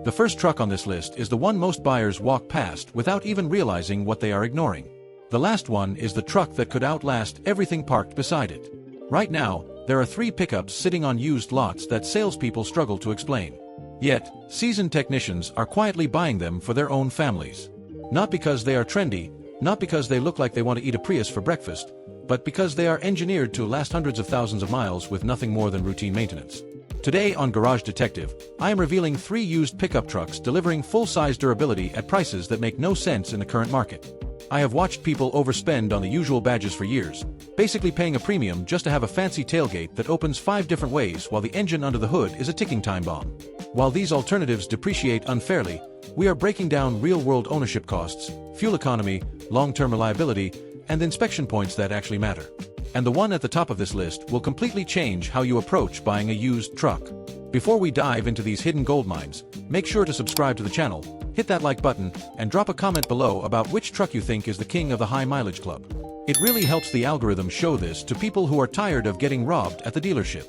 The first truck on this list is the one most buyers walk past without even realizing what they are ignoring. The last one is the truck that could outlast everything parked beside it. Right now, there are 3 pickups sitting on used lots that salespeople struggle to explain. Yet, seasoned technicians are quietly buying them for their own families. Not because they are trendy, not because they look like they want to eat a Prius for breakfast, but because they are engineered to last hundreds of thousands of miles with nothing more than routine maintenance. Today on Garage Detective, I am revealing 3 used pickup trucks delivering full-size durability at prices that make no sense in the current market. I have watched people overspend on the usual badges for years, basically paying a premium just to have a fancy tailgate that opens 5 different ways while the engine under the hood is a ticking time bomb. While these alternatives depreciate unfairly, we are breaking down real-world ownership costs, fuel economy, long-term reliability, and inspection points that actually matter. And the one at the top of this list will completely change how you approach buying a used truck. Before we dive into these hidden gold mines, make sure to subscribe to the channel, hit that like button, and drop a comment below about which truck you think is the king of the high mileage club. It really helps the algorithm show this to people who are tired of getting robbed at the dealership.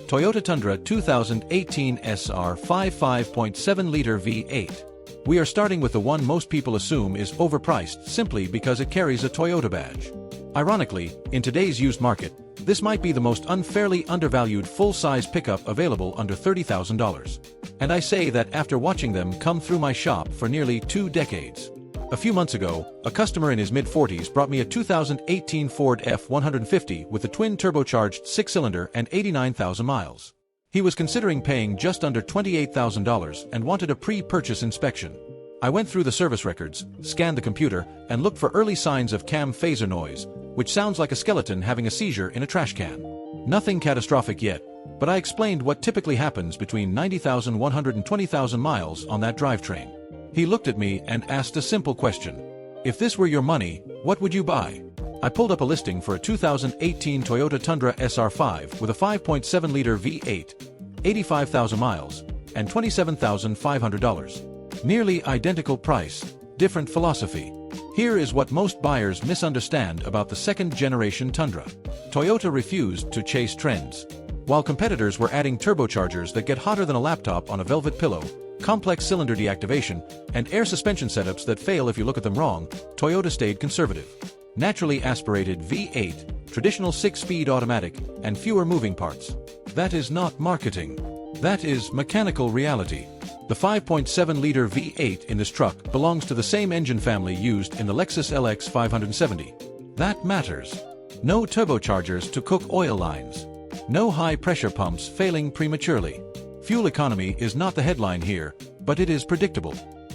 Toyota Tundra 2018 SR 5.7-liter V8. We are starting with the one most people assume is overpriced simply because it carries a Toyota badge. Ironically, in today's used market, this might be the most unfairly undervalued full-size pickup available under $30,000. And I say that after watching them come through my shop for nearly 2 decades. A few months ago, a customer in his mid-40s brought me a 2018 Ford F-150 with a twin-turbocharged 6-cylinder and 89,000 miles. He was considering paying just under $28,000 and wanted a pre-purchase inspection. I went through the service records, scanned the computer, and looked for early signs of cam phaser noise, which sounds like a skeleton having a seizure in a trash can. Nothing catastrophic yet, but I explained what typically happens between 90,000 and 120,000 miles on that drivetrain. He looked at me and asked a simple question. If this were your money, what would you buy? I pulled up a listing for a 2018 Toyota Tundra SR5 with a 5.7-liter V8, 85,000 miles, and $27,500. Nearly identical price, different philosophy. Here is what most buyers misunderstand about the second-generation Tundra. Toyota refused to chase trends. While competitors were adding turbochargers that get hotter than a laptop on a velvet pillow, complex cylinder deactivation, and air suspension setups that fail if you look at them wrong, Toyota stayed conservative. Naturally aspirated V8, traditional 6-speed automatic, and fewer moving parts. That is not marketing. That is mechanical reality. The 5.7-liter V8 in this truck belongs to the same engine family used in the Lexus LX 570. That matters. No turbochargers to cook oil lines. No high-pressure pumps failing prematurely. Fuel economy is not the headline here, but it is predictable.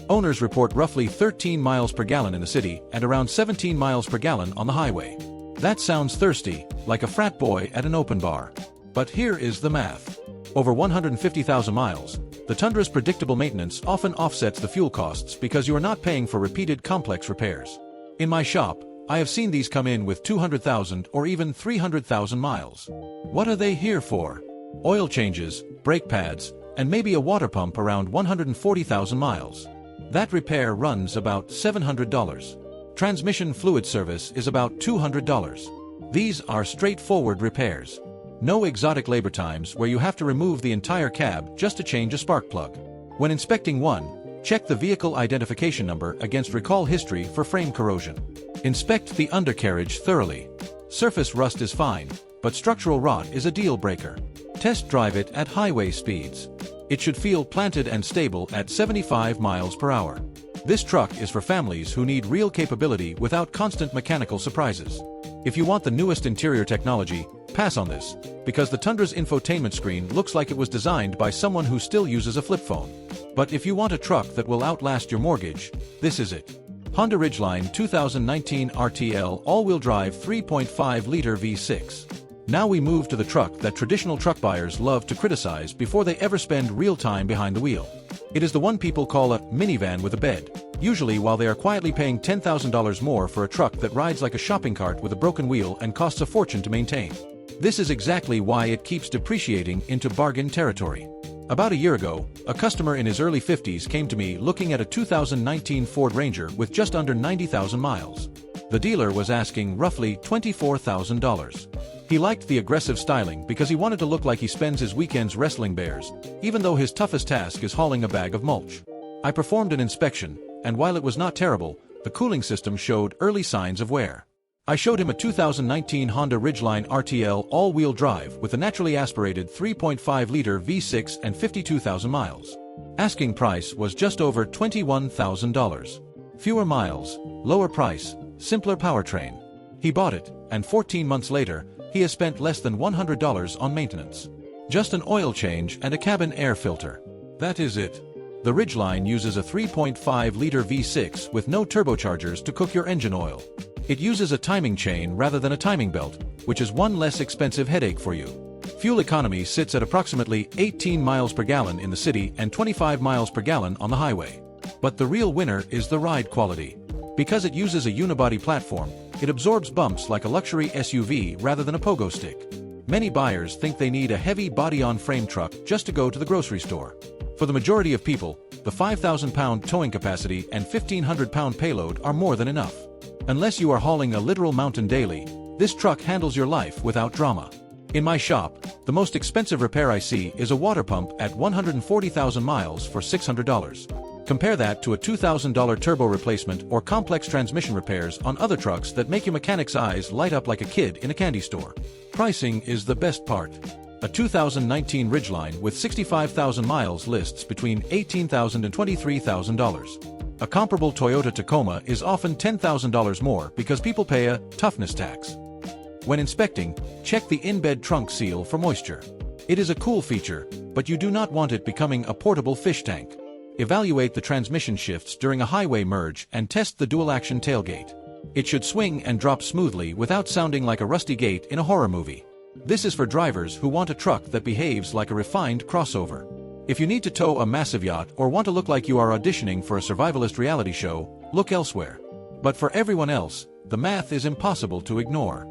Owners report roughly 13 miles per gallon in the city and around 17 miles per gallon on the highway. That sounds thirsty, like a frat boy at an open bar. But here is the math. Over 150,000 miles, the Tundra's predictable maintenance often offsets the fuel costs because you are not paying for repeated complex repairs. In my shop, I have seen these come in with 200,000 or even 300,000 miles. What are they here for? Oil changes, brake pads, and maybe a water pump around 140,000 miles. That repair runs about $700. Transmission fluid service is about $200. These are straightforward repairs. No exotic labor times where you have to remove the entire cab just to change a spark plug. When inspecting one, check the vehicle identification number against recall history for frame corrosion. Inspect the undercarriage thoroughly. Surface rust is fine, but structural rot is a deal breaker. Test drive it at highway speeds. It should feel planted and stable at 75 miles per hour. This truck is for families who need real capability without constant mechanical surprises. If you want the newest interior technology, pass on this, because the Tundra's infotainment screen looks like it was designed by someone who still uses a flip phone. But if you want a truck that will outlast your mortgage, this is it. Honda Ridgeline 2019 RTL all-wheel drive 3.5-liter V6. Now we move to the truck that traditional truck buyers love to criticize before they ever spend real time behind the wheel. It is the one people call a minivan with a bed, usually while they are quietly paying $10,000 more for a truck that rides like a shopping cart with a broken wheel and costs a fortune to maintain. This is exactly why it keeps depreciating into bargain territory. About a year ago, a customer in his early 50s came to me looking at a 2019 Ford Ranger with just under 90,000 miles. The dealer was asking roughly $24,000. He liked the aggressive styling because he wanted to look like he spends his weekends wrestling bears, even though his toughest task is hauling a bag of mulch. I performed an inspection, and while it was not terrible, the cooling system showed early signs of wear. I showed him a 2019 Honda Ridgeline RTL all-wheel drive with a naturally aspirated 3.5-liter V6 and 52,000 miles. Asking price was just over $21,000. Fewer miles, lower price, simpler powertrain. He bought it, and 14 months later, he has spent less than $100 on maintenance. Just an oil change and a cabin air filter. That is it. The Ridgeline uses a 3.5-liter V6 with no turbochargers to cook your engine oil. It uses a timing chain rather than a timing belt, which is one less expensive headache for you. Fuel economy sits at approximately 18 miles per gallon in the city and 25 miles per gallon on the highway. But the real winner is the ride quality. Because it uses a unibody platform, it absorbs bumps like a luxury SUV rather than a pogo stick. Many buyers think they need a heavy body-on-frame truck just to go to the grocery store. For the majority of people, the 5,000-pound towing capacity and 1,500-pound payload are more than enough. Unless you are hauling a literal mountain daily, this truck handles your life without drama. In my shop, the most expensive repair I see is a water pump at 140,000 miles for $600. Compare that to a $2,000 turbo replacement or complex transmission repairs on other trucks that make your mechanic's eyes light up like a kid in a candy store. Pricing is the best part. A 2019 Ridgeline with 65,000 miles lists between $18,000 and $23,000. A comparable Toyota Tacoma is often $10,000 more because people pay a toughness tax. When inspecting, check the in-bed trunk seal for moisture. It is a cool feature, but you do not want it becoming a portable fish tank. Evaluate the transmission shifts during a highway merge and test the dual-action tailgate. It should swing and drop smoothly without sounding like a rusty gate in a horror movie. This is for drivers who want a truck that behaves like a refined crossover. If you need to tow a massive yacht or want to look like you are auditioning for a survivalist reality show, look elsewhere. But for everyone else, the math is impossible to ignore.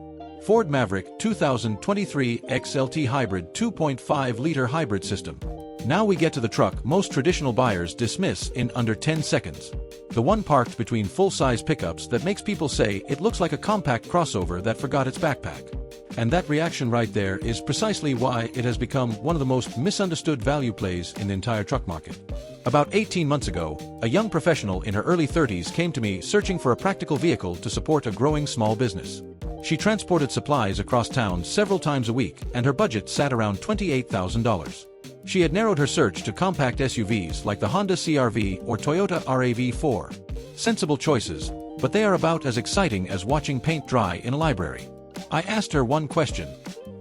Ford Maverick 2023 XLT Hybrid 2.5-liter hybrid system. Now we get to the truck most traditional buyers dismiss in under 10 seconds. The one parked between full-size pickups that makes people say it looks like a compact crossover that forgot its backpack. And that reaction right there is precisely why it has become one of the most misunderstood value plays in the entire truck market. About 18 months ago, a young professional in her early 30s came to me searching for a practical vehicle to support a growing small business. She transported supplies across town several times a week, and her budget sat around $28,000. She had narrowed her search to compact SUVs like the Honda CR-V or Toyota RAV4. Sensible choices, but they are about as exciting as watching paint dry in a library. I asked her one question.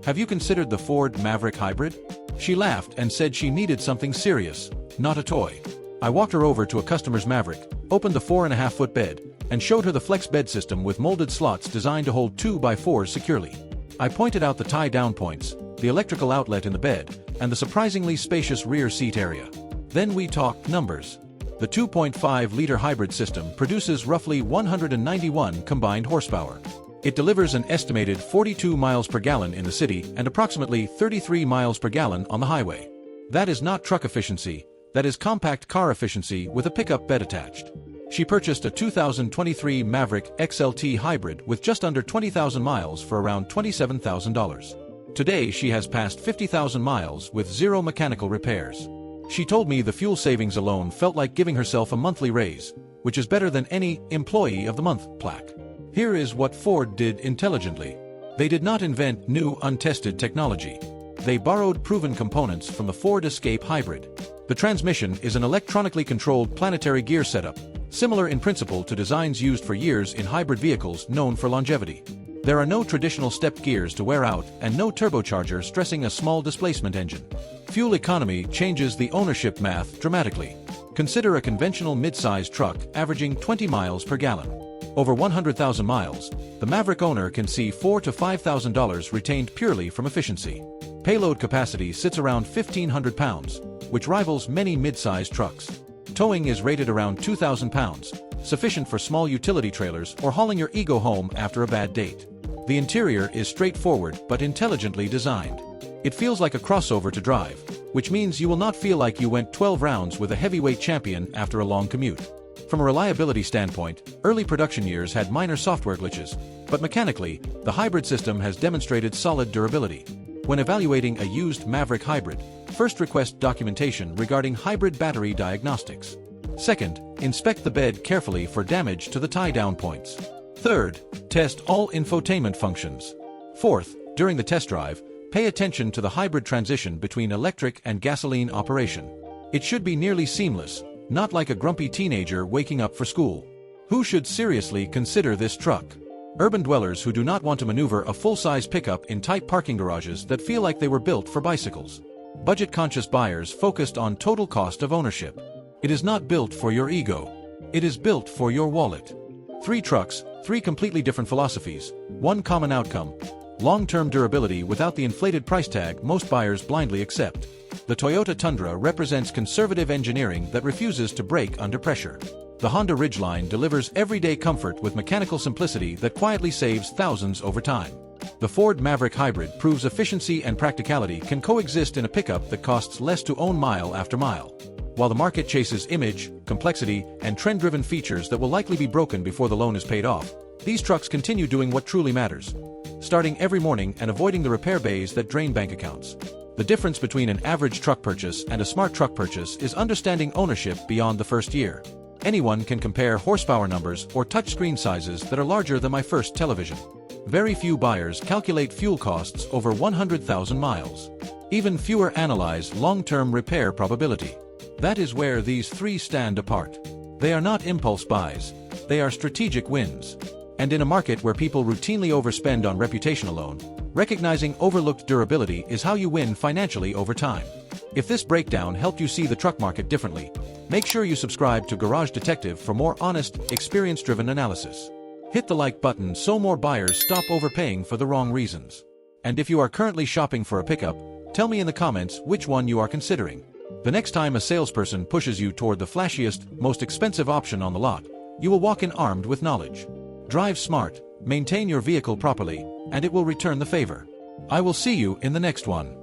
Have you considered the Ford Maverick Hybrid? She laughed and said she needed something serious, not a toy. I walked her over to a customer's Maverick, opened the 4.5-foot bed, and showed her the flex bed system with molded slots designed to hold 2x4s securely. I pointed out the tie-down points, the electrical outlet in the bed, and the surprisingly spacious rear seat area. Then we talked numbers. The 2.5-liter hybrid system produces roughly 191 combined horsepower. It delivers an estimated 42 miles per gallon in the city and approximately 33 miles per gallon on the highway. That is not truck efficiency, that is compact car efficiency with a pickup bed attached. She purchased a 2023 Maverick XLT Hybrid with just under 20,000 miles for around $27,000. Today she has passed 50,000 miles with zero mechanical repairs. She told me the fuel savings alone felt like giving herself a monthly raise, which is better than any Employee of the Month plaque. Here is what Ford did intelligently. They did not invent new, untested technology. They borrowed proven components from the Ford Escape Hybrid. The transmission is an electronically controlled planetary gear setup, similar in principle to designs used for years in hybrid vehicles known for longevity. There are no traditional stepped gears to wear out and no turbocharger stressing a small displacement engine. Fuel economy changes the ownership math dramatically. Consider a conventional mid-size truck averaging 20 miles per gallon. Over 100,000 miles, the Maverick owner can see $4,000 to $5,000 retained purely from efficiency. Payload capacity sits around 1,500 pounds, which rivals many mid-size trucks. Towing is rated around 2,000 pounds, sufficient for small utility trailers or hauling your ego home after a bad date. The interior is straightforward but intelligently designed. It feels like a crossover to drive, which means you will not feel like you went 12 rounds with a heavyweight champion after a long commute. From a reliability standpoint, early production years had minor software glitches, but mechanically, the hybrid system has demonstrated solid durability. When evaluating a used Maverick Hybrid, first request documentation regarding hybrid battery diagnostics. Second, inspect the bed carefully for damage to the tie-down points. Third, test all infotainment functions. Fourth, during the test drive, pay attention to the hybrid transition between electric and gasoline operation. It should be nearly seamless, not like a grumpy teenager waking up for school. Who should seriously consider this truck? Urban dwellers who do not want to maneuver a full-size pickup in tight parking garages that feel like they were built for bicycles. Budget-conscious buyers focused on total cost of ownership. It is not built for your ego. It is built for your wallet. 3 trucks, 3 completely different philosophies, 1 common outcome. Long-term durability without the inflated price tag most buyers blindly accept. The Toyota Tundra represents conservative engineering that refuses to break under pressure. The Honda Ridgeline delivers everyday comfort with mechanical simplicity that quietly saves thousands over time. The Ford Maverick Hybrid proves efficiency and practicality can coexist in a pickup that costs less to own mile after mile. While the market chases image, complexity, and trend-driven features that will likely be broken before the loan is paid off, these trucks continue doing what truly matters. Starting every morning and avoiding the repair bays that drain bank accounts. The difference between an average truck purchase and a smart truck purchase is understanding ownership beyond the first year. Anyone can compare horsepower numbers or touchscreen sizes that are larger than my first television. Very few buyers calculate fuel costs over 100,000 miles. Even fewer analyze long-term repair probability. That is where these 3 stand apart. They are not impulse buys. They are strategic wins. And in a market where people routinely overspend on reputation alone, recognizing overlooked durability is how you win financially over time. If this breakdown helped you see the truck market differently, make sure you subscribe to Garage Detective for more honest, experience-driven analysis. Hit the like button so more buyers stop overpaying for the wrong reasons. And if you are currently shopping for a pickup, tell me in the comments which one you are considering. The next time a salesperson pushes you toward the flashiest, most expensive option on the lot, you will walk in armed with knowledge. Drive smart, maintain your vehicle properly, and it will return the favor. I will see you in the next one.